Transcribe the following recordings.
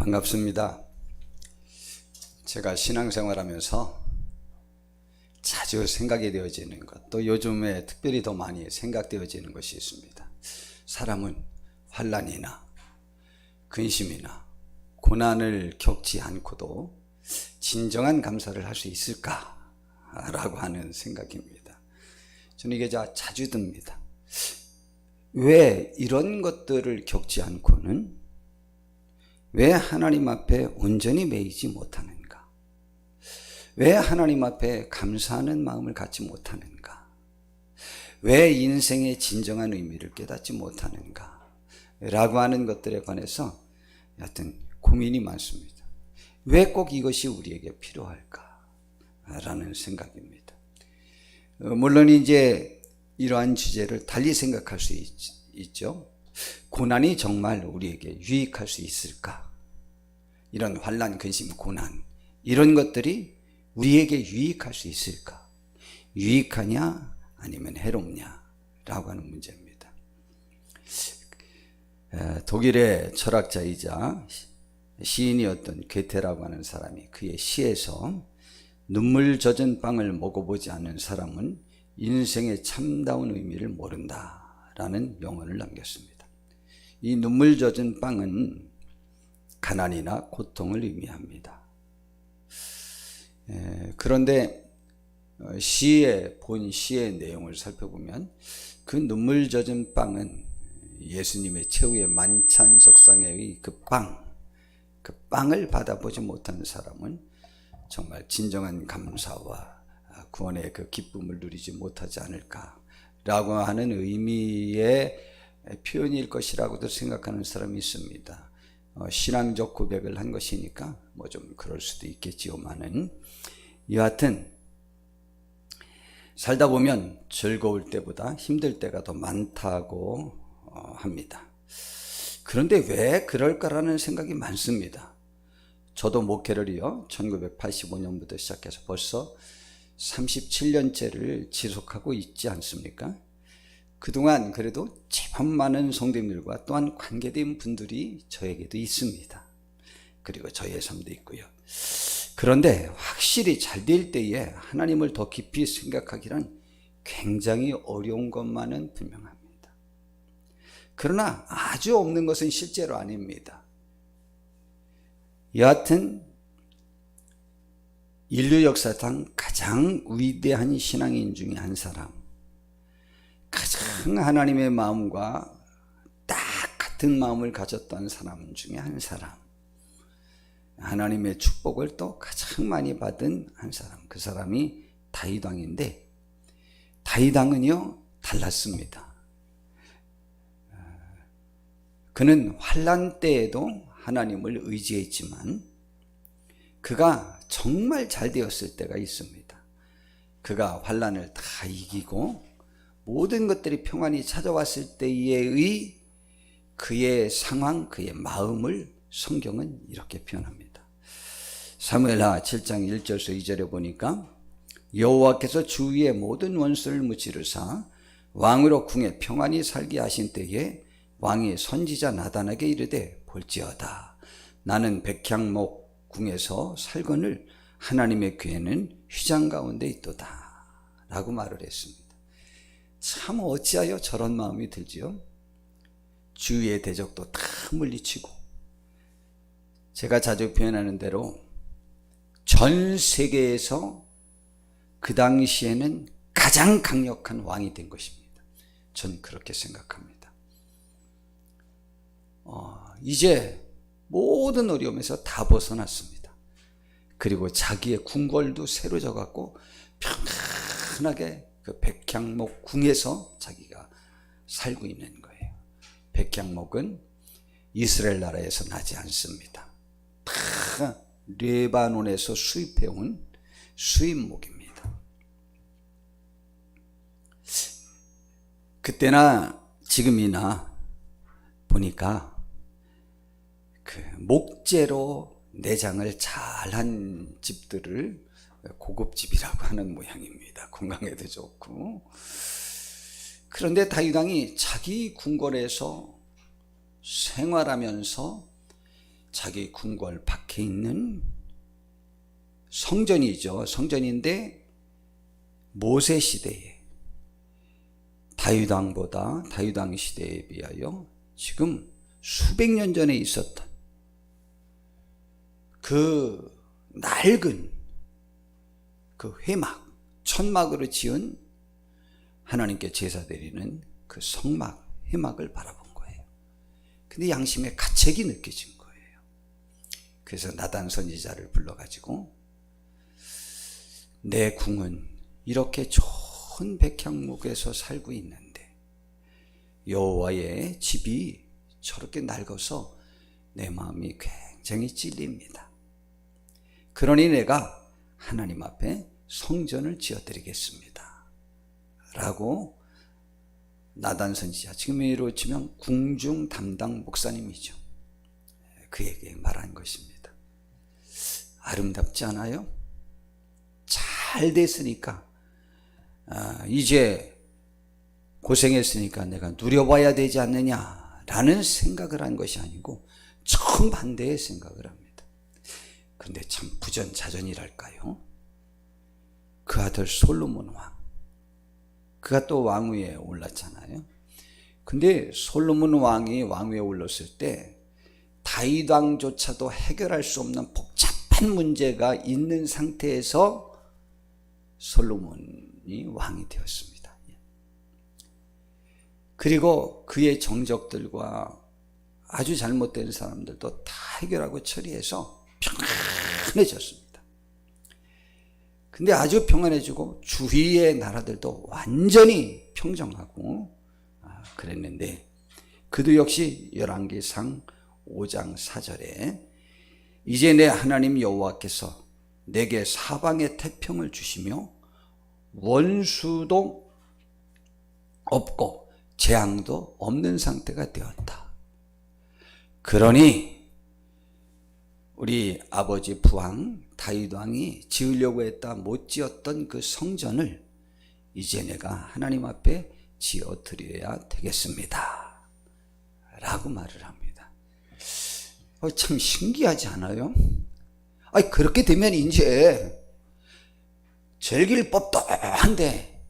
반갑습니다. 제가 신앙생활하면서 자주 생각이 되어지는 것, 또 요즘에 특별히 더 많이 생각되어지는 것이 있습니다. 사람은 환난이나 근심이나 고난을 겪지 않고도 진정한 감사를 할 수 있을까라고 하는 생각입니다. 저는 이게 자주 듭니다. 왜 이런 것들을 겪지 않고는 왜 하나님 앞에 온전히 매이지 못하는가? 왜 하나님 앞에 감사하는 마음을 갖지 못하는가? 왜 인생의 진정한 의미를 깨닫지 못하는가? 라고 하는 것들에 관해서 여하튼 고민이 많습니다. 왜 꼭 이것이 우리에게 필요할까? 라는 생각입니다. 물론 이제 이러한 주제를 달리 생각할 수 있죠. 고난이 정말 우리에게 유익할 수 있을까? 이런 환난, 근심, 고난 이런 것들이 우리에게 유익할 수 있을까? 유익하냐 아니면 해롭냐 라고 하는 문제입니다. 독일의 철학자이자 시인이었던 괴테라고 하는 사람이 그의 시에서 눈물 젖은 빵을 먹어보지 않는 사람은 인생의 참다운 의미를 모른다 라는 명언을 남겼습니다. 이 눈물 젖은 빵은 가난이나 고통을 의미합니다. 그런데 시의 내용을 살펴보면 그 눈물 젖은 빵은 예수님의 최후의 만찬석상의 그 빵을 받아보지 못하는 사람은 정말 진정한 감사와 구원의 그 기쁨을 누리지 못하지 않을까라고 하는 의미의 표현일 것이라고도 생각하는 사람이 있습니다. 신앙적 고백을 한 것이니까 뭐 좀 그럴 수도 있겠지요만은 여하튼 살다 보면 즐거울 때보다 힘들 때가 더 많다고 합니다. 그런데 왜 그럴까라는 생각이 많습니다. 저도 목회를요 1985년부터 시작해서 벌써 37년째를 지속하고 있지 않습니까? 그동안 그래도 제법 많은 성도님들과 또한 관계된 분들이 저에게도 있습니다. 그리고 저의 삶도 있고요. 그런데 확실히 잘 될 때에 하나님을 더 깊이 생각하기란 굉장히 어려운 것만은 분명합니다. 그러나 아주 없는 것은 실제로 아닙니다. 여하튼 인류 역사상 가장 위대한 신앙인 중에 한 사람, 가장 하나님의 마음과 딱 같은 마음을 가졌던 사람 중에 한 사람, 하나님의 축복을 또 가장 많이 받은 한 사람, 그 사람이 다윗 왕인데 다윗 왕은요 달랐습니다. 그는 환난 때에도 하나님을 의지했지만 그가 정말 잘 되었을 때가 있습니다. 그가 환난을 다 이기고 모든 것들이 평안히 찾아왔을 때의 그의 상황, 그의 마음을 성경은 이렇게 표현합니다. 사무엘하 7장 1절에서 2절에 보니까 여호와께서 주위의 모든 원수를 무찌르사 왕으로 궁에 평안히 살게 하신 때에 왕이 선지자 나단에게 이르되 볼지어다 나는 백향목 궁에서 살거늘 하나님의 궤는 휘장 가운데 있도다 라고 말을 했습니다. 참 어찌하여 저런 마음이 들지요? 주위의 대적도 다 물리치고 제가 자주 표현하는 대로 전 세계에서 그 당시에는 가장 강력한 왕이 된 것입니다. 전 그렇게 생각합니다. 이제 모든 어려움에서 다 벗어났습니다. 그리고 자기의 궁궐도 새로 져갖고 편안하게 그 백향목 궁에서 자기가 살고 있는 거예요. 백향목은 이스라엘 나라에서 나지 않습니다. 다 레바논에서 수입해온 수입목입니다. 그때나 지금이나 보니까 그 목재로 내장을 잘한 집들을 고급집이라고 하는 모양입니다. 건강에도 좋고. 그런데 다윗 왕이 자기 궁궐에서 생활하면서 자기 궁궐 밖에 있는 성전이죠. 성전인데 모세 시대에 다윗 왕 시대에 비하여 지금 수백 년 전에 있었던 그 낡은 그 회막, 천막으로 지은 하나님께 제사 드리는 그 성막, 회막을 바라본 거예요. 근데 양심의 가책이 느껴진 거예요. 그래서 나단 선지자를 불러가지고 내 궁은 이렇게 좋은 백향목에서 살고 있는데 여호와의 집이 저렇게 낡아서 내 마음이 굉장히 찔립니다. 그러니 내가 하나님 앞에 성전을 지어드리겠습니다 라고 나단 선지자, 지금으로 치면 궁중 담당 목사님이죠. 그에게 말한 것입니다. 아름답지 않아요? 잘 됐으니까 이제 고생했으니까 내가 누려봐야 되지 않느냐라는 생각을 한 것이 아니고 정반대의 생각을 합니다. 그런데 참 부전자전이랄까요? 그 아들 솔로몬 왕, 그가 또 왕위에 올랐잖아요. 근데 솔로몬 왕이 왕위에 올랐을 때 다윗 왕조차도 해결할 수 없는 복잡한 문제가 있는 상태에서 솔로몬이 왕이 되었습니다. 그리고 그의 정적들과 아주 잘못된 사람들도 다 해결하고 처리해서 평안해졌습니다. 근데 아주 평안해지고 주위의 나라들도 완전히 평정하고 그랬는데 그도 역시 열왕기상 5장 4절에 이제 내 하나님 여호와께서 내게 사방의 태평을 주시며 원수도 없고 재앙도 없는 상태가 되었다. 그러니 우리 아버지 부왕 다윗 왕이 지으려고 했다 못 지었던 그 성전을 이제 내가 하나님 앞에 지어 드려야 되겠습니다 라고 말을 합니다. 참 신기하지 않아요? 그렇게 되면 이제 즐길 법도 한데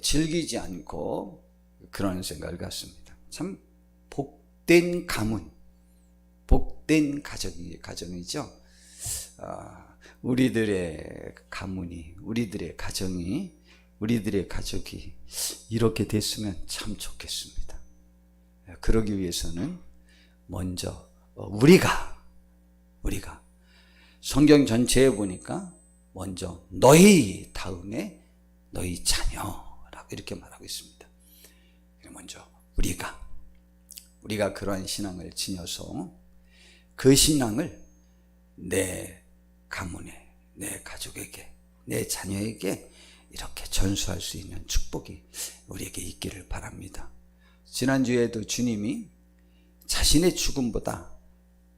즐기지 않고 그런 생각을 갖습니다. 참 복된 가문, 복된 가정이죠. 우리들의 가문이, 우리들의 가정이, 우리들의 가족이 이렇게 됐으면 참 좋겠습니다. 그러기 위해서는 먼저 우리가 성경 전체에 보니까 먼저 너희 다음에 너희 자녀라고 이렇게 말하고 있습니다. 먼저 우리가 그러한 신앙을 지녀서 그 신앙을 내 가문에, 내 가족에게, 내 자녀에게 이렇게 전수할 수 있는 축복이 우리에게 있기를 바랍니다. 지난주에도 주님이 자신의 죽음보다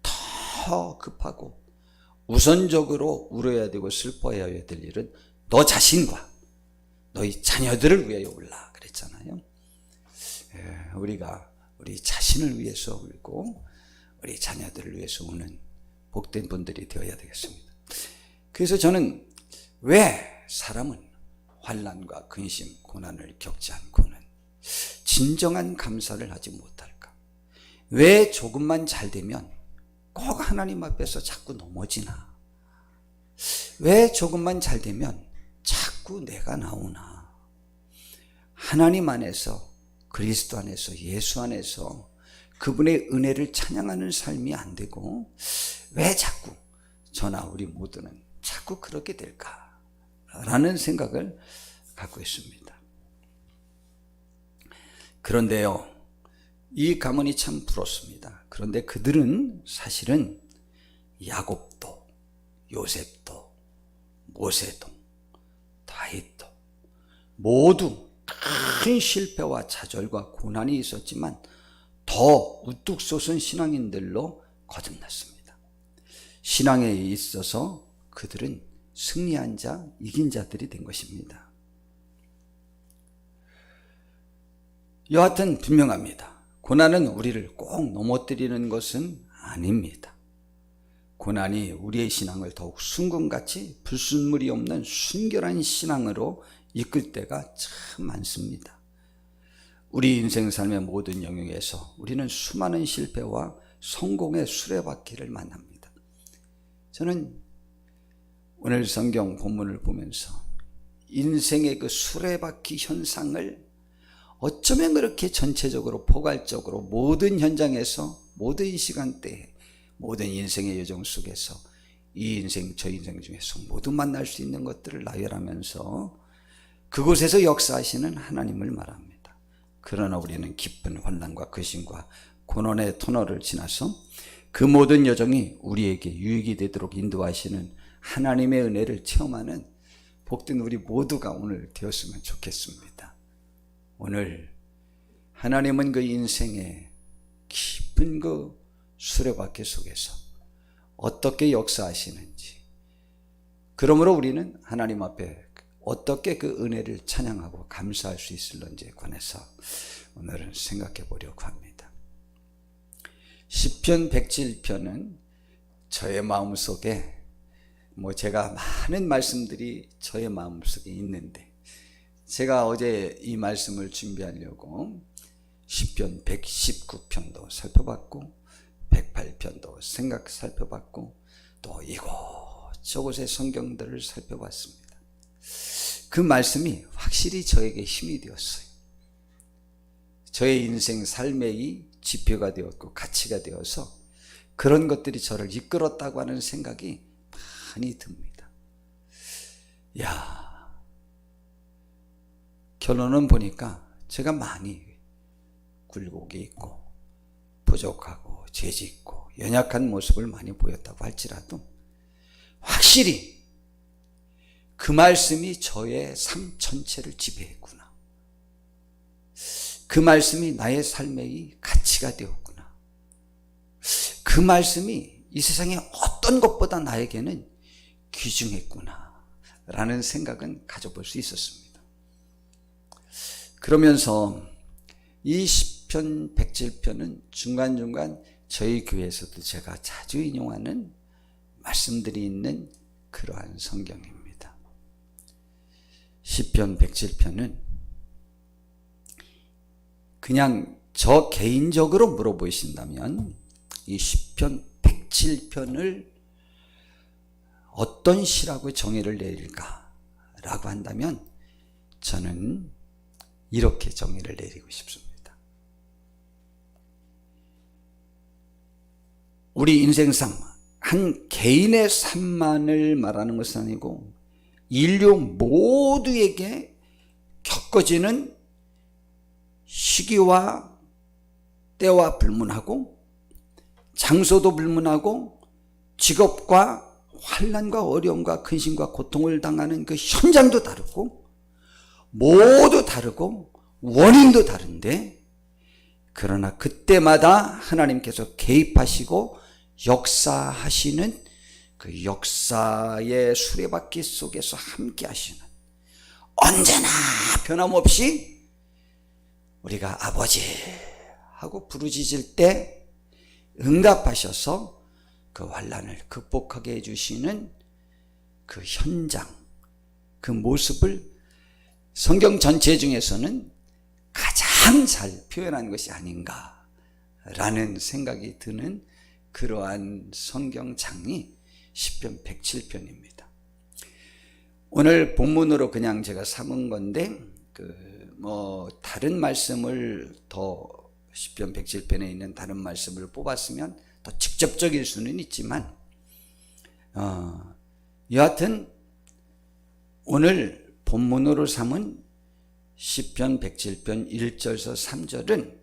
더 급하고 우선적으로 울어야 되고 슬퍼해야 될 일은 너 자신과 너희 자녀들을 위하여 울라 그랬잖아요. 우리가 우리 자신을 위해서 울고 우리 자녀들을 위해서 우는 복된 분들이 되어야 되겠습니다. 그래서 저는 왜 사람은 환난과 근심, 고난을 겪지 않고는 진정한 감사를 하지 못할까? 왜 조금만 잘 되면 꼭 하나님 앞에서 자꾸 넘어지나? 왜 조금만 잘 되면 자꾸 내가 나오나? 하나님 안에서, 그리스도 안에서, 예수 안에서 그분의 은혜를 찬양하는 삶이 안 되고 왜 자꾸 저나 우리 모두는 자꾸 그렇게 될까? 라는 생각을 갖고 있습니다. 그런데요, 이 가문이 참 부럽습니다. 그런데 그들은 사실은 야곱도, 요셉도, 모세도, 다윗도 모두 큰 실패와 좌절과 고난이 있었지만 더 우뚝 솟은 신앙인들로 거듭났습니다. 신앙에 있어서 그들은 승리한 자, 이긴 자들이 된 것입니다. 여하튼 분명합니다. 고난은 우리를 꼭 넘어뜨리는 것은 아닙니다. 고난이 우리의 신앙을 더욱 순금같이 불순물이 없는 순결한 신앙으로 이끌 때가 참 많습니다. 우리 인생 삶의 모든 영역에서 우리는 수많은 실패와 성공의 수레바퀴를 만납니다. 저는 오늘 성경 본문을 보면서 인생의 그 수레바퀴 현상을 어쩌면 그렇게 전체적으로 포괄적으로 모든 현장에서 모든 시간대에 모든 인생의 여정 속에서 이 인생 저 인생 중에서 모두 만날 수 있는 것들을 나열하면서 그곳에서 역사하시는 하나님을 말합니다. 그러나 우리는 기쁜 환난과 근심과 고난의 터널을 지나서 그 모든 여정이 우리에게 유익이 되도록 인도하시는 하나님의 은혜를 체험하는 복된 우리 모두가 오늘 되었으면 좋겠습니다. 오늘 하나님은 그 인생의 깊은 그 수레바퀴 속에서 어떻게 역사하시는지, 그러므로 우리는 하나님 앞에 어떻게 그 은혜를 찬양하고 감사할 수 있을런지에 관해서 오늘은 생각해 보려고 합니다. 시편 107편은 저의 마음속에 제가 많은 말씀들이 저의 마음속에 있는데, 제가 어제 이 말씀을 준비하려고 시편 119편도 살펴봤고 108편도 살펴봤고 또 이곳저곳의 성경들을 살펴봤습니다. 그 말씀이 확실히 저에게 힘이 되었어요. 저의 인생 삶의 지표가 되었고 가치가 되어서 그런 것들이 저를 이끌었다고 하는 생각이 많이 듭니다. 결론은 보니까 제가 많이 굴곡이 있고 부족하고 죄짓고 연약한 모습을 많이 보였다고 할지라도 확실히 그 말씀이 저의 삶 전체를 지배했구나. 그 말씀이 나의 삶의 가치가 되었구나. 그 말씀이 이 세상의 어떤 것보다 나에게는 귀중했구나 라는 생각은 가져볼 수 있었습니다. 그러면서 이 시편 107편은 중간중간 저희 교회에서도 제가 자주 인용하는 말씀들이 있는 그러한 성경입니다. 시편 107편은 그냥 저 개인적으로 물어보신다면 이 시편 107편을 어떤 시라고 정의를 내릴까라고 한다면 저는 이렇게 정의를 내리고 싶습니다. 우리 인생상 한 개인의 삶만을 말하는 것은 아니고 인류 모두에게 겪어지는 시기와 때와 불문하고 장소도 불문하고 직업과 환난과 어려움과 근심과 고통을 당하는 그 현장도 다르고 모두 다르고 원인도 다른데, 그러나 그때마다 하나님께서 개입하시고 역사하시는 그 역사의 수레바퀴 속에서 함께 하시는, 언제나 변함없이 우리가 아버지 하고 부르짖을 때 응답하셔서 그 환난을 극복하게 해주시는 그 현장, 그 모습을 성경 전체 중에서는 가장 잘 표현한 것이 아닌가라는 생각이 드는 그러한 성경장이 시편 107편입니다. 오늘 본문으로 그냥 제가 삼은 건데 다른 말씀을 더 시편 107편에 있는 다른 말씀을 뽑았으면 더 직접적일 수는 있지만 여하튼 오늘 본문으로 삼은 시편 107편 1절에서 3절은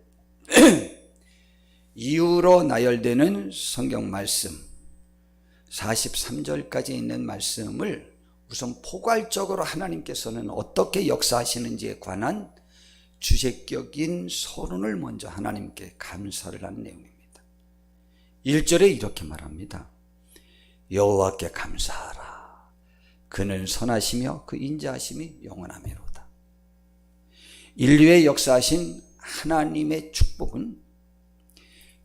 이유로 나열되는 성경 말씀 43절까지 있는 말씀을 우선 포괄적으로 하나님께서는 어떻게 역사하시는지에 관한 주제격인 서론을 먼저 하나님께 감사를 하는 내용입니다. 1절에 이렇게 말합니다. 여호와께 감사하라. 그는 선하시며 그 인자하심이 영원하미로다. 인류의 역사하신 하나님의 축복은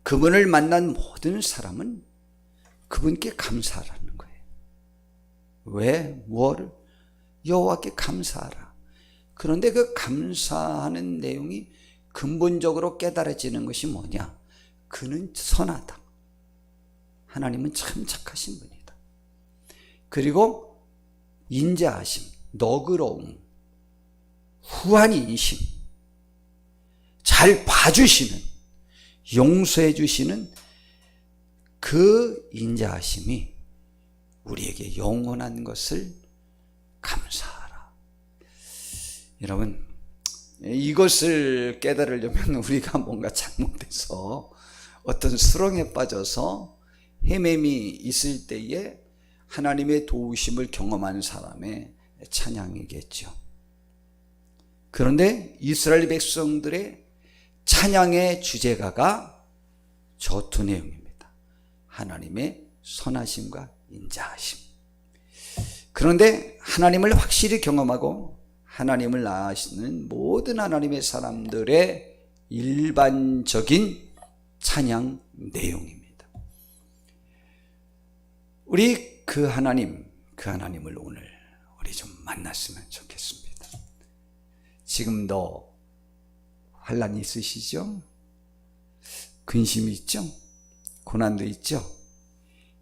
그분을 만난 모든 사람은 그분께 감사하라는 거예요. 왜? 뭐를? 여호와께 감사하라. 그런데 그 감사하는 내용이 근본적으로 깨달아지는 것이 뭐냐? 그는 선하다. 하나님은 참 착하신 분이다. 그리고 인자하심, 너그러움, 후한 인심, 잘 봐주시는, 용서해 주시는 그 인자하심이 우리에게 영원한 것을 감사하라. 여러분, 이것을 깨달으려면 우리가 뭔가 잘못해서 어떤 수렁에 빠져서 헤매미 있을 때에 하나님의 도우심을 경험한 사람의 찬양이겠죠. 그런데 이스라엘 백성들의 찬양의 주제가가 저 두 내용입니다. 하나님의 선하심과 인자하심. 그런데 하나님을 확실히 경험하고 하나님을 아시는 모든 하나님의 사람들의 일반적인 찬양 내용입니다. 우리 그 하나님을 오늘 우리 좀 만났으면 좋겠습니다. 지금도 환난이 있으시죠? 근심이 있죠? 고난도 있죠?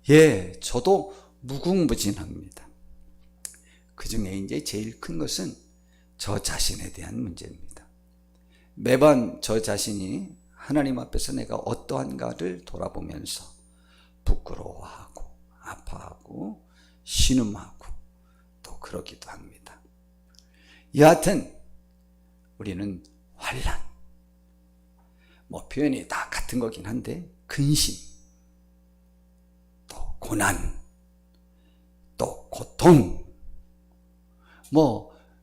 예, 저도 무궁무진합니다. 그 중에 이제 제일 큰 것은 저 자신에 대한 문제입니다. 매번 저 자신이 하나님 앞에서 내가 어떠한가를 돌아보면서 부끄러워하고 아파하고 신음하고 또 그러기도 합니다. 여하튼 우리는 환난, 표현이 다 같은 거긴 한데 근심, 또 고난, 또 고통,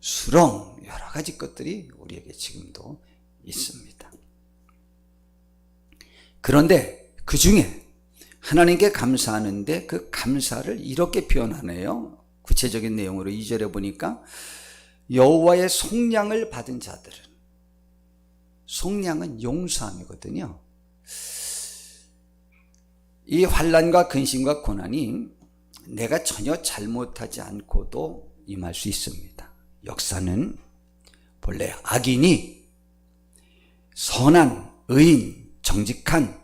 수렁, 여러 가지 것들이 우리에게 지금도 있습니다. 그런데 그 중에 하나님께 감사하는데 그 감사를 이렇게 표현하네요. 구체적인 내용으로 2절에 보니까 여호와의 속량을 받은 자들은, 속량은 용서함이거든요. 이 환난과 근심과 고난이 내가 전혀 잘못하지 않고도 임할 수 있습니다. 역사는 본래 악인이 선한, 의인, 정직한,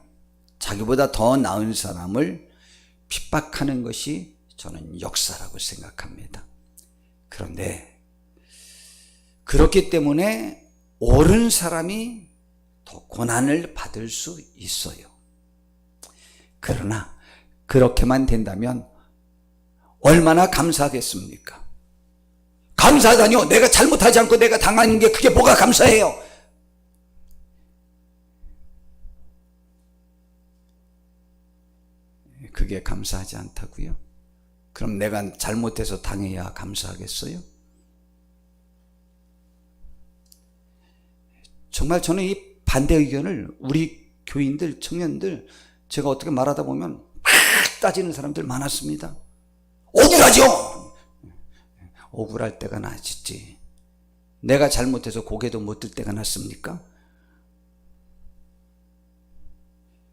자기보다 더 나은 사람을 핍박하는 것이 저는 역사라고 생각합니다. 그런데 그렇기 때문에 옳은 사람이 더 고난을 받을 수 있어요. 그러나 그렇게만 된다면 얼마나 감사하겠습니까? 감사하다니요? 내가 잘못하지 않고 내가 당하는 게 그게 뭐가 감사해요? 그게 감사하지 않다고요? 그럼 내가 잘못해서 당해야 감사하겠어요? 정말 저는 이 반대 의견을 우리 교인들, 청년들, 제가 어떻게 말하다 보면 막 따지는 사람들 많았습니다. 억울하죠? 억울할 때가 낫지. 내가 잘못해서 고개도 못 들 때가 낫습니까?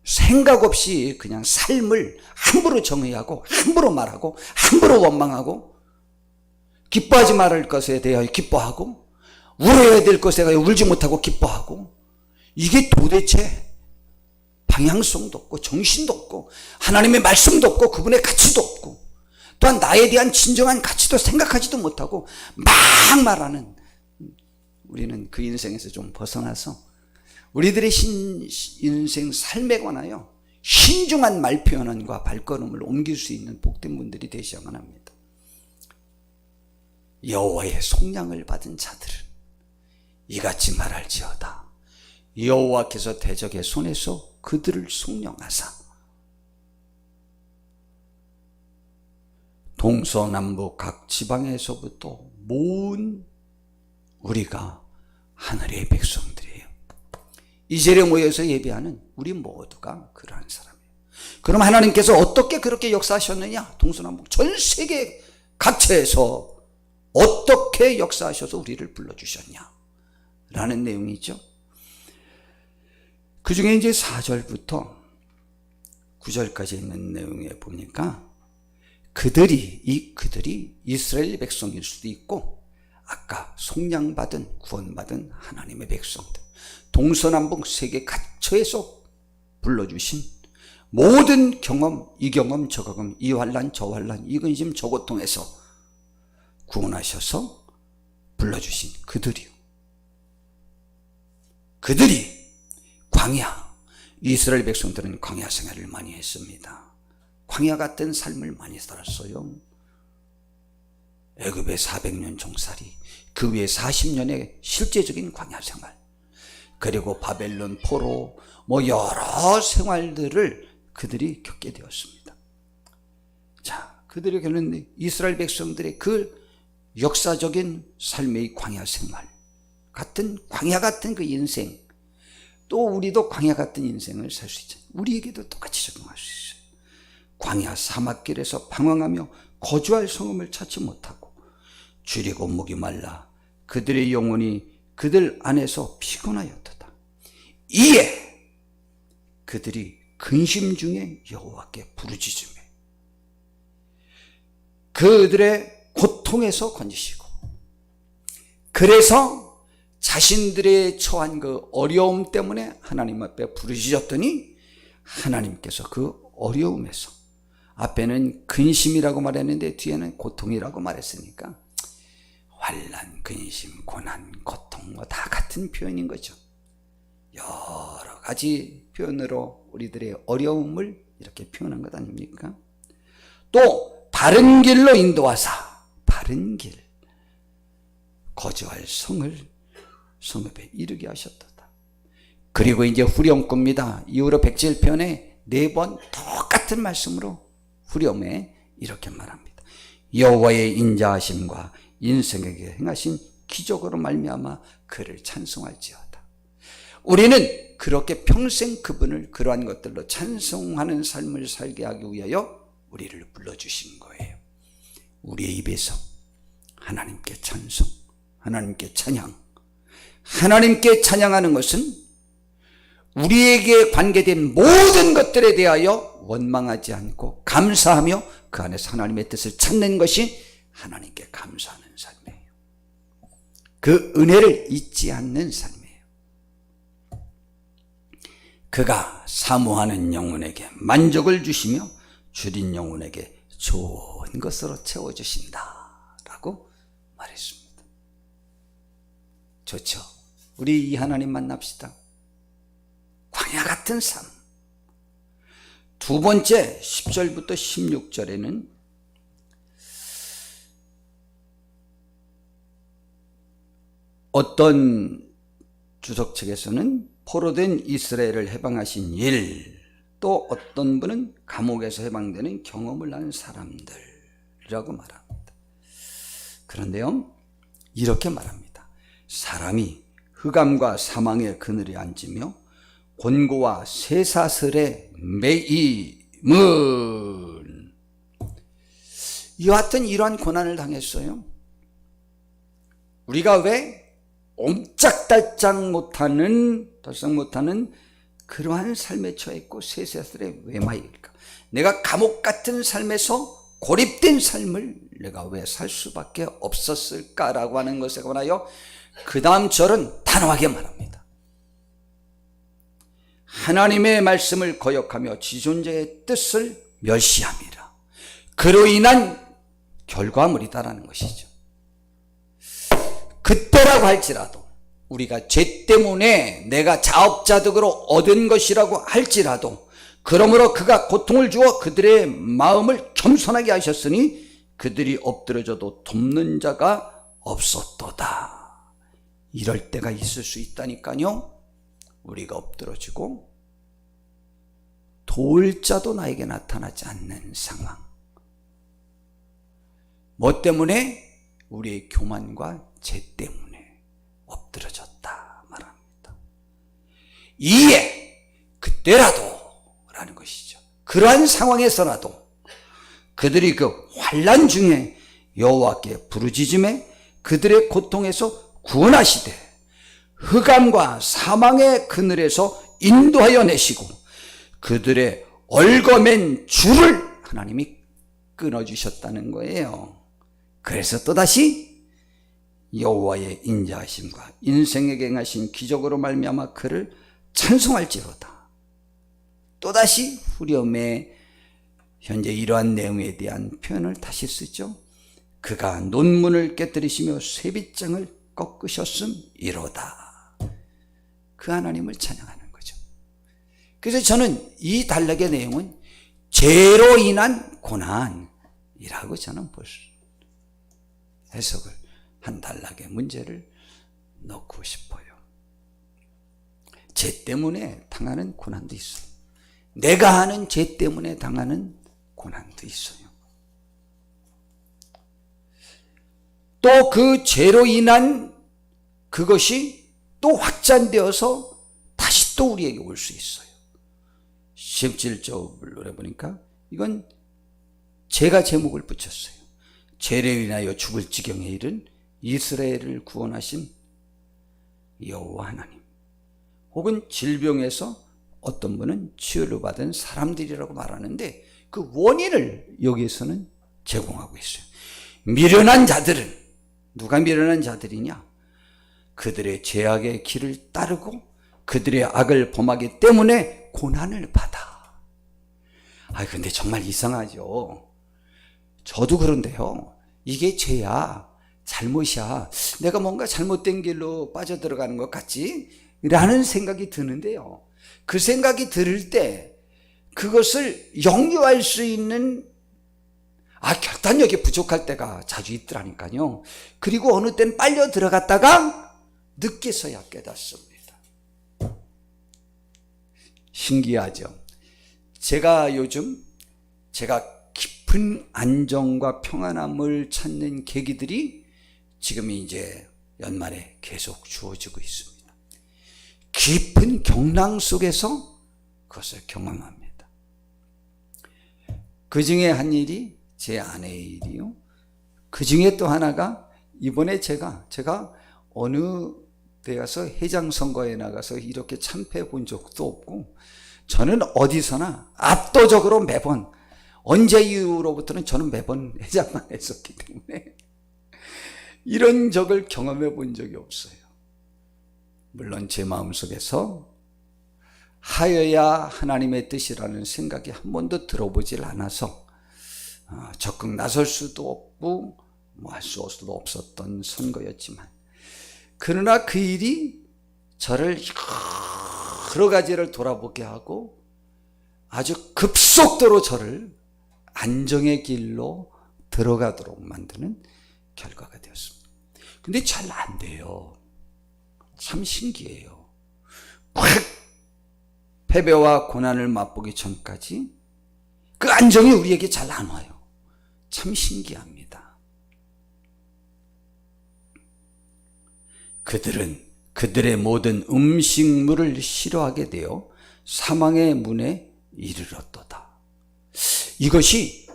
생각 없이 그냥 삶을 함부로 정의하고 함부로 말하고 함부로 원망하고 기뻐하지 말을 것에 대하여 기뻐하고 울어야 될 것에 대하여 울지 못하고 기뻐하고, 이게 도대체 방향성도 없고 정신도 없고 하나님의 말씀도 없고 그분의 가치도 없고 또한 나에 대한 진정한 가치도 생각하지도 못하고 막 말하는, 우리는 그 인생에서 좀 벗어나서 우리들의 인생 삶에 관하여 신중한 말 표현과 발걸음을 옮길 수 있는 복된 분들이 되셔야만 합니다. 여호와의 속량을 받은 자들은 이같이 말할지어다. 여호와께서 대적의 손에서 그들을 속량하사 동서남북 각 지방에서부터 모은 우리가 하늘의 백성들이에요. 이 자리에 모여서 예배하는 우리 모두가 그러한 사람이에요. 그럼 하나님께서 어떻게 그렇게 역사하셨느냐? 동서남북 전 세계 각처에서 어떻게 역사하셔서 우리를 불러주셨냐? 라는 내용이 있죠. 그 중에 이제 4절부터, 9절까지 있는 내용에 보니까 그들이 이스라엘 백성일 수도 있고 아까 속량받은 구원받은 하나님의 백성들, 동서남북 세계 각처에서 불러주신 모든 경험, 이 경험 저 경험, 이 환난 저 환난, 이 근심 저 고통에서 구원하셔서 불러주신 그들이 광야, 이스라엘 백성들은 광야 생활을 많이 했습니다. 광야 같은 삶을 많이 살았어요. 애굽의 400년 종살이, 그 위에 40년의 실제적인 광야 생활, 그리고 바벨론 포로, 여러 생활들을 그들이 겪게 되었습니다. 자, 그들이 겪는 이스라엘 백성들의 그 역사적인 삶의 광야 생활 같은, 광야 같은 그 인생, 또 우리도 광야 같은 인생을 살 수 있잖아요. 우리에게도 똑같이 적용할 수 있어요. 광야 사막길에서 방황하며 거주할 성읍을 찾지 못하고 줄이고 목이 말라 그들의 영혼이 그들 안에서 피곤하였도다. 이에 그들이 근심 중에 여호와께 부르짖으며 그들의 고통에서 건지시고, 그래서 자신들의 처한 그 어려움 때문에 하나님 앞에 부르짖었더니 하나님께서 그 어려움에서, 앞에는 근심이라고 말했는데 뒤에는 고통이라고 말했으니까 환난, 근심, 고난, 고통 다 같은 표현인 거죠. 여러 가지 표현으로 우리들의 어려움을 이렇게 표현한 것 아닙니까? 또 바른 길로 인도하사, 바른 길, 거주할 성읍에 이르게 하셨도다. 그리고 이제 후렴구입니다. 이후로 107편에 4번 똑같은 말씀으로 후렴에 이렇게 말합니다. 여호와의 인자하심과 인생에게 행하신 기적으로 말미암아 그를 찬송할지어다. 우리는 그렇게 평생 그분을 그러한 것들로 찬송하는 삶을 살게 하기 위하여 우리를 불러주신 거예요. 우리의 입에서 하나님께 찬송, 하나님께 찬양, 하나님께 찬양하는 것은 우리에게 관계된 모든 것들에 대하여 원망하지 않고 감사하며 그 안에서 하나님의 뜻을 찾는 것이 하나님께 감사하는 삶이에요. 그 은혜를 잊지 않는 삶이에요. 그가 사모하는 영혼에게 만족을 주시며 줄인 영혼에게 좋은 것으로 채워주신다 라고 말했습니다. 좋죠? 우리 이 하나님 만납시다. 광야 같은 삶. 두 번째 10절부터 16절에는 어떤 주석책에서는 포로된 이스라엘을 해방하신 일, 또 어떤 분은 감옥에서 해방되는 경험을 한 사람들이라고 말합니다. 그런데요, 이렇게 말합니다. 사람이 흑암과 사망의 그늘에 앉으며 곤고와 쇠사슬에 매임은, 이와 같은 이러한 고난을 당했어요. 우리가 왜 옴짝달짝 못하는 그러한 삶에 처했고 쇠사슬에 왜 매일까? 내가 감옥 같은 삶에서 고립된 삶을 내가 왜 살 수밖에 없었을까라고 하는 것에 관하여 그 다음 절은 단호하게 말합니다. 하나님의 말씀을 거역하며 지존자의 뜻을 멸시함이라. 그로 인한 결과물이다라는 것이죠. 그때라고 할지라도, 우리가 죄 때문에 내가 자업자득으로 얻은 것이라고 할지라도, 그러므로 그가 고통을 주어 그들의 마음을 겸손하게 하셨으니 그들이 엎드려져도 돕는 자가 없었도다. 이럴 때가 있을 수 있다니까요. 우리가 엎드러지고 도울 자도 나에게 나타나지 않는 상황. 뭐 때문에? 우리의 교만과 죄 때문에 엎드러졌다 말합니다. 이에 그때라도 라는 것이죠. 그러한 상황에서라도 그들이 그 환난 중에 여호와께 부르짖음에 그들의 고통에서 구원하시되 흑암과 사망의 그늘에서 인도하여 내시고 그들의 얽어맨 줄을 하나님이 끊어주셨다는 거예요. 그래서 또다시 여호와의 인자하심과 인생에게 행하신 기적으로 말미암아 그를 찬송할지로다. 또다시 후렴에 현재 이러한 내용에 대한 표현을 다시 쓰죠. 그가 논문을 깨뜨리시며 쇠빗장을 꺾으셨음이로다. 그 하나님을 찬양하는 거죠. 그래서 저는 이 단락의 내용은 죄로 인한 고난이라고 저는 해석을 한 단락의 문제를 넣고 싶어요. 죄 때문에 당하는 고난도 있어요. 내가 하는 죄 때문에 당하는 고난도 있어요. 또 그 죄로 인한 그것이 또 확장되어서 다시 또 우리에게 올 수 있어요. 17절을 보니까 이건 제가 제목을 붙였어요. 죄로 인하여 죽을 지경에 이른 이스라엘을 구원하신 여호와 하나님, 혹은 질병에서 어떤 분은 치유를 받은 사람들이라고 말하는데 그 원인을 여기에서는 제공하고 있어요. 미련한 자들은, 누가 미련한 자들이냐? 그들의 죄악의 길을 따르고 그들의 악을 범하기 때문에 고난을 받아. 근데 정말 이상하죠. 저도 그런데요, 이게 죄야, 잘못이야, 내가 뭔가 잘못된 길로 빠져들어가는 것 같지? 라는 생각이 드는데요, 그 생각이 들을 때 그것을 역류할 수 있는 결단력이 부족할 때가 자주 있더라니까요. 그리고 어느 때는 빨려 들어갔다가 늦게서야 깨닫습니다. 신기하죠. 제가 요즘 깊은 안정과 평안함을 찾는 계기들이 지금 이제 연말에 계속 주어지고 있습니다. 깊은 경랑 속에서 그것을 경험합니다. 그 중에 한 일이 제 아내의 일이요. 그 중에 또 하나가 이번에 제가 어느 데 가서 회장 선거에 나가서 이렇게 참패해 본 적도 없고, 저는 어디서나 압도적으로 매번, 언제 이후로부터는 저는 매번 회장만 했었기 때문에 이런 적을 경험해 본 적이 없어요. 물론 제 마음속에서 하여야 하나님의 뜻이라는 생각이 한 번도 들어보질 않아서 적극 나설 수도 없고 할 수 없었던 선거였지만, 그러나 그 일이 저를 여러 가지를 돌아보게 하고 아주 급속도로 저를 안정의 길로 들어가도록 만드는 결과가 되었습니다. 근데 잘 안 돼요. 참 신기해요. 꽉 패배와 고난을 맛보기 전까지 그 안정이 우리에게 잘 안 와요. 참 신기합니다. 그들은 그들의 모든 음식물을 싫어하게 되어 사망의 문에 이르렀도다. 이것이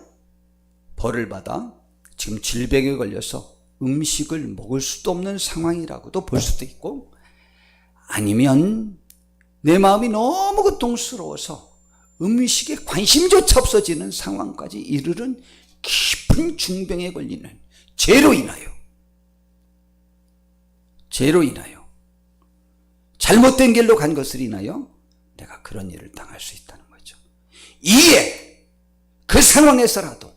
벌을 받아 지금 질병에 걸려서 음식을 먹을 수도 없는 상황이라고도 볼 수도 있고, 아니면 내 마음이 너무 고통스러워서 음식에 관심조차 없어지는 상황까지 이르는 깊은 중병에 걸리는 죄로 인하여 잘못된 길로 간 것을 인하여 내가 그런 일을 당할 수 있다는 거죠. 이에 그 상황에서라도,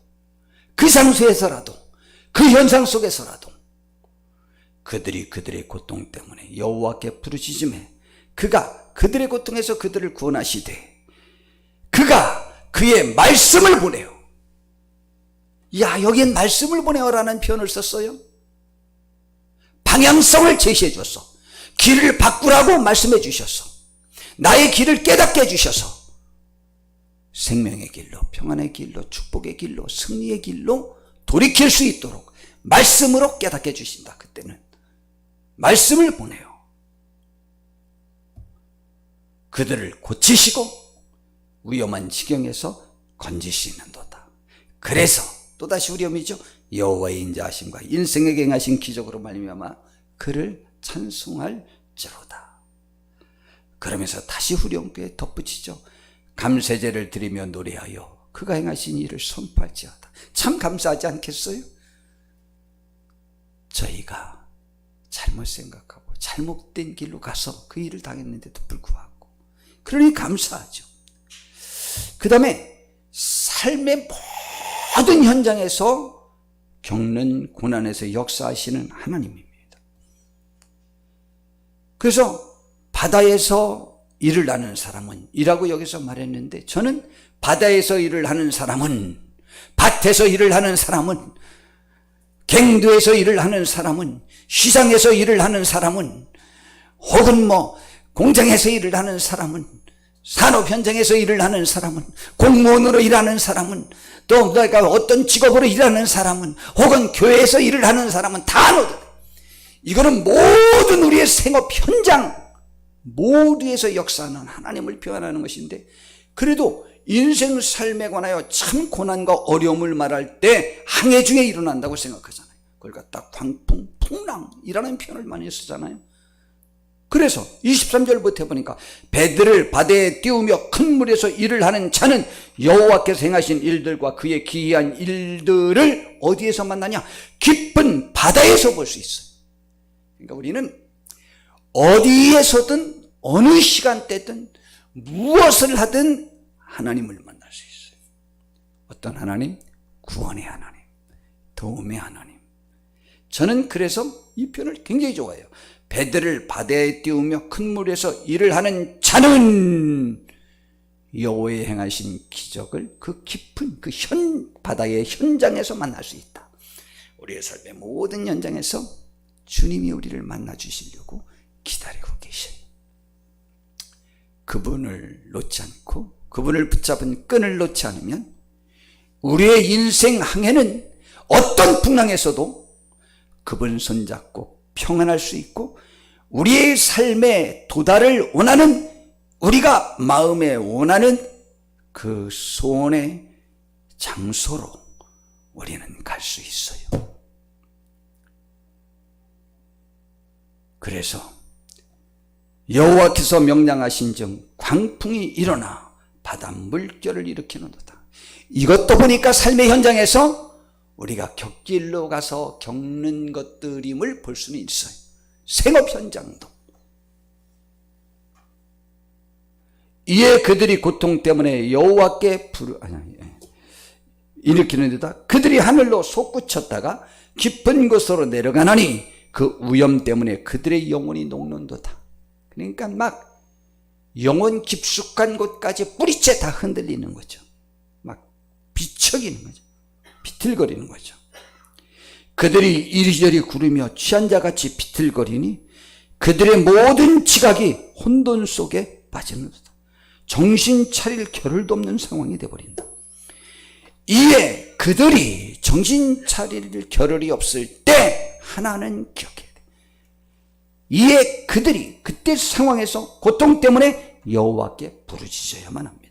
그 장소에서라도, 그 현상 속에서라도 그들이 그들의 고통 때문에 여호와께 부르짖음에 그가 그들의 고통에서 그들을 구원하시되 그가 그의 말씀을 보내요. 여기엔 말씀을 보내어라는 표현을 썼어요. 방향성을 제시해 줬어. 길을 바꾸라고 말씀해 주셔서, 나의 길을 깨닫게 해주셔서 생명의 길로, 평안의 길로, 축복의 길로, 승리의 길로 돌이킬 수 있도록 말씀으로 깨닫게 해주신다. 그때는 말씀을 보내요. 그들을 고치시고 위험한 지경에서 건지시는도다. 그래서 또다시 후렴이죠. 여호와의 인자하심과 인생에게 행하신 기적으로 말미암아 그를 찬송할지로다. 그러면서 다시 후렴구에 덧붙이죠. 감사제를 드리며 노래하여 그가 행하신 일을 선포할지어다. 참 감사하지 않겠어요? 저희가 잘못 생각하고 잘못된 길로 가서 그 일을 당했는데도 불구하고 그러니 감사하죠. 그 다음에 삶의 모든 현장에서 겪는 고난에서 역사하시는 하나님입니다. 그래서 바다에서 일을 하는 사람은, 이라고 여기서 말했는데, 저는 바다에서 일을 하는 사람은, 밭에서 일을 하는 사람은, 갱도에서 일을 하는 사람은, 시장에서 일을 하는 사람은, 혹은 공장에서 일을 하는 사람은, 산업 현장에서 일을 하는 사람은, 공무원으로 일하는 사람은, 또 내가 어떤 직업으로 일하는 사람은, 혹은 교회에서 일을 하는 사람은 다 노다. 이거는 모든 우리의 생업 현장 모두에서 역사하는 하나님을 표현하는 것인데, 그래도 인생 삶에 관하여 참 고난과 어려움을 말할 때 항해 중에 일어난다고 생각하잖아요. 그걸 갖다 광풍, 풍랑이라는 표현을 많이 쓰잖아요. 그래서 23절부터 보니까 배들을 바다에 띄우며 큰 물에서 일을 하는 자는 여호와께서 행하신 일들과 그의 기이한 일들을 어디에서 만나냐? 깊은 바다에서 볼 수 있어요. 그러니까 우리는 어디에서든 어느 시간대든 무엇을 하든 하나님을 만날 수 있어요. 어떤 하나님? 구원의 하나님, 도움의 하나님. 저는 그래서 이 표현을 굉장히 좋아해요. 배들을 바다에 띄우며 큰 물에서 일을 하는 자는 여호와의 행하신 기적을 그 깊은 그 바다의 현장에서 만날 수 있다. 우리의 삶의 모든 현장에서 주님이 우리를 만나 주시려고 기다리고 계셔요. 그분을 놓지 않고 그분을 붙잡은 끈을 놓지 않으면 우리의 인생 항해는 어떤 풍랑에서도 그분 손잡고 평안할 수 있고, 우리의 삶의 도달을 원하는, 우리가 마음에 원하는 그 소원의 장소로 우리는 갈 수 있어요. 그래서 여호와께서 명령하신즉 광풍이 일어나 바다 물결을 일으키는도다. 이것도 보니까 삶의 현장에서 우리가 곁길로 가서 겪는 것들임을 볼 수는 있어요. 생업 현장도. 이에 그들이 고통 때문에 여호와께 일으키는 데다 그들이 하늘로 솟구쳤다가 깊은 곳으로 내려가나니 그 위험 때문에 그들의 영혼이 녹는도다. 그러니까 막 영혼 깊숙한 곳까지 뿌리째 다 흔들리는 거죠. 막 비척이는 거죠. 비틀거리는 거죠. 그들이 이리저리 구르며 취한 자같이 비틀거리니 그들의 모든 지각이 혼돈 속에 빠지는도다. 정신 차릴 겨를도 없는 상황이 되어버린다. 이에 그들이 정신 차릴 겨를이 없을 때 하나는 기억해야 돼. 이에 그들이 그때 상황에서 고통 때문에 여호와께 부르짖어야만 합니다.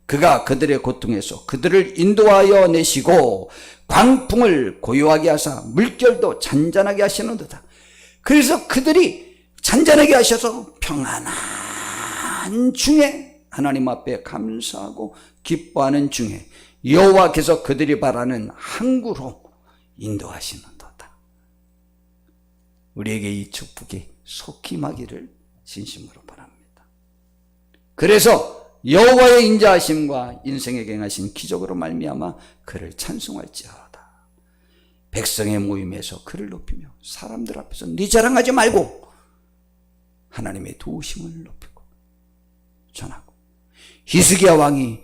그가 그들의 고통에서 그들을 인도하여 내시고 광풍을 고요하게 하사 물결도 잔잔하게 하시는도다. 그래서 그들이 잔잔하게 하셔서 평안한 중에 하나님 앞에 감사하고 기뻐하는 중에 여호와께서 그들이 바라는 항구로 인도하시는도다. 우리에게 이 축복이 속히 임하기를 진심으로 바랍니다. 그래서 여호와의 인자하심과 인생에게 행하신 기적으로 말미암아 그를 찬송할지어다. 백성의 모임에서 그를 높이며 사람들 앞에서 네 자랑하지 말고 하나님의 도우심을 높이고 전하고, 히스기야 왕이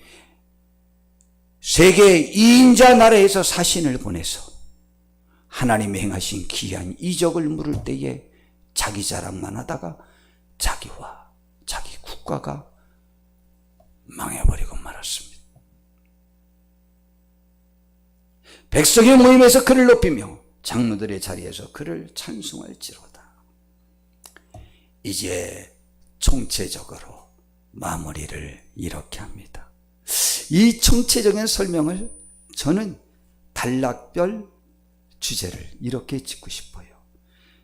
세계 2인자 나라에서 사신을 보내서 하나님이 행하신 기이한 이적을 물을 때에 자기 자랑만 하다가 자기와 자기 국가가 망해버리고 말았습니다. 백성의 모임에서 그를 높이며 장로들의 자리에서 그를 찬송할지로다. 이제 총체적으로 마무리를 이렇게 합니다. 이 총체적인 설명을 저는 단락별 주제를 이렇게 짓고 싶어요.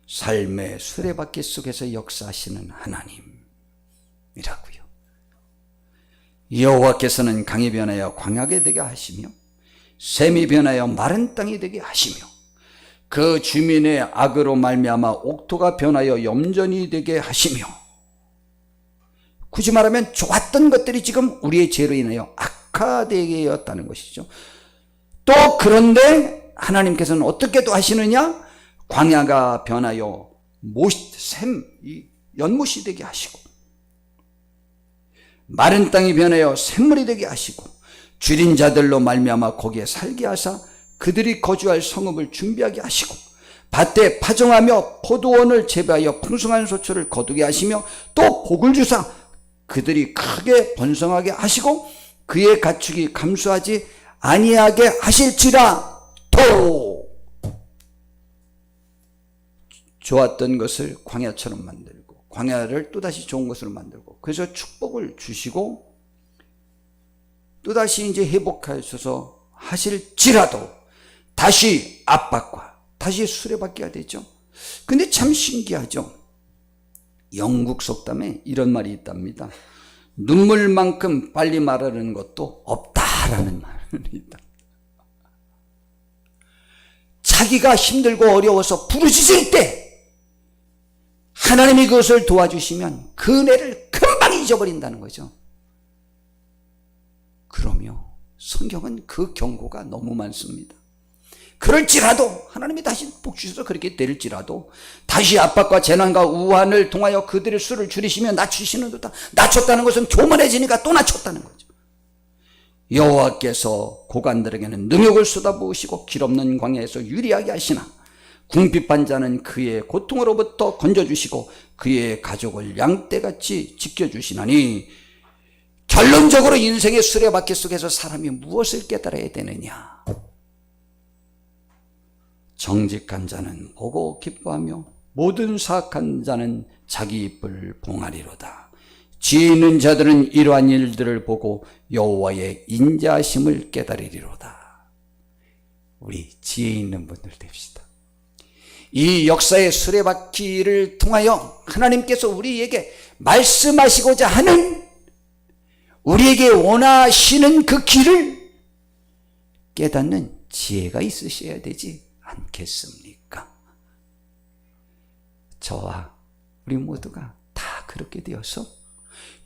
삶의 수레바퀴 속에서 역사하시는 하나님이라고요. 여호와께서는 강이 변하여 광야게 되게 하시며 샘이 변하여 마른 땅이 되게 하시며 그 주민의 악으로 말미암아 옥토가 변하여 염전이 되게 하시며, 굳이 말하면 좋았던 것들이 지금 우리의 죄로 인하여 악화되게 되었다는 것이죠. 또 그런데 하나님께서는 어떻게 또 하시느냐? 광야가 변하여 연못이 되게 하시고, 마른 땅이 변하여 샘물이 되게 하시고, 줄인 자들로 말미암아 거기에 살게 하사 그들이 거주할 성읍을 준비하게 하시고, 밭에 파종하며 포도원을 재배하여 풍성한 소초를 거두게 하시며, 또 복을 주사 그들이 크게 번성하게 하시고 그의 가축이 감수하지 아니하게 하실지라. 또 좋았던 것을 광야처럼 만들고 광야를 또다시 좋은 것으로 만들고, 그래서 축복을 주시고 또다시 이제 회복하셔서 하실지라도 다시 압박과 다시 수레바퀴가 되죠. 근데 참 신기하죠. 영국 속담에 이런 말이 있답니다. 눈물만큼 빨리 말하는 것도 없다라는 말이 있다. 자기가 힘들고 어려워서 부르짖을 때 하나님이 그것을 도와주시면 그 은혜를 금방 잊어버린다는 거죠. 그러며 성경은 그 경고가 너무 많습니다. 그럴지라도 하나님이 다시 복 주셔서 그렇게 될지라도 다시 압박과 재난과 우환을 통하여 그들의 수를 줄이시며 낮추시는 듯다. 낮췄다는 것은 교만해지니까 또 낮췄다는 거죠. 여호와께서 고관들에게는 능욕을 쏟아부으시고 길없는 광야에서 유리하게 하시나 궁핍한 자는 그의 고통으로부터 건져주시고 그의 가족을 양떼같이 지켜주시나니, 결론적으로 인생의 수레바퀴 속에서 사람이 무엇을 깨달아야 되느냐? 정직한 자는 보고 기뻐하며 모든 사악한 자는 자기 입을 봉하리로다. 지혜 있는 자들은 이러한 일들을 보고 여호와의 인자하심을 깨달으리로다. 우리 지혜 있는 분들 됩시다. 이 역사의 수레바퀴를 통하여 하나님께서 우리에게 말씀하시고자 하는, 우리에게 원하시는 그 길을 깨닫는 지혜가 있으셔야 되지 않겠습니까? 저와 우리 모두가 다 그렇게 되어서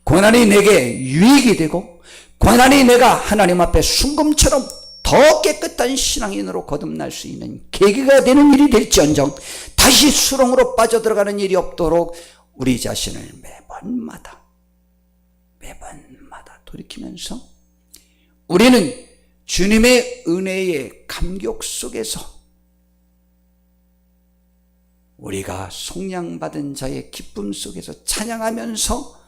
고난이 내게 유익이 되고, 고난이 내가 하나님 앞에 순금처럼 더 깨끗한 신앙인으로 거듭날 수 있는 계기가 되는 일이 될지언정 다시 수렁으로 빠져들어가는 일이 없도록 우리 자신을 매번마다 돌이키면서 우리는 주님의 은혜의 감격 속에서 우리가 속량받은 자의 기쁨 속에서 찬양하면서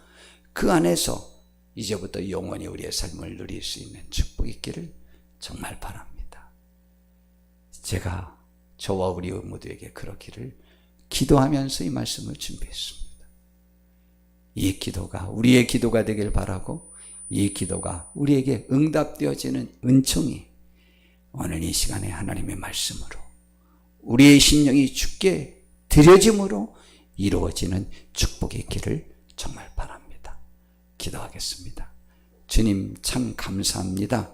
그 안에서 이제부터 영원히 우리의 삶을 누릴 수 있는 축복이 있기를 정말 바랍니다. 제가 저와 우리 모두에게 그러기를 기도하면서 이 말씀을 준비했습니다. 이 기도가 우리의 기도가 되길 바라고, 이 기도가 우리에게 응답되어지는 은총이 오늘 이 시간에 하나님의 말씀으로 우리의 심령이 주께 드려짐으로 이루어지는 축복이 있기를 정말 바랍니다. 기도하겠습니다. 주님 참 감사합니다.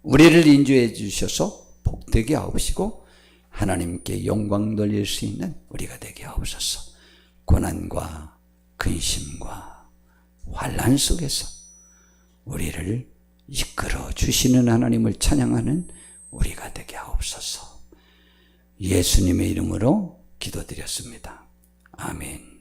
우리를 인도해 주셔서 복되게 하옵시고 하나님께 영광 돌릴 수 있는 우리가 되게 하옵소서. 고난과 근심과 환난 속에서 우리를 이끌어 주시는 하나님을 찬양하는 우리가 되게 하옵소서. 예수님의 이름으로 기도드렸습니다. 아멘.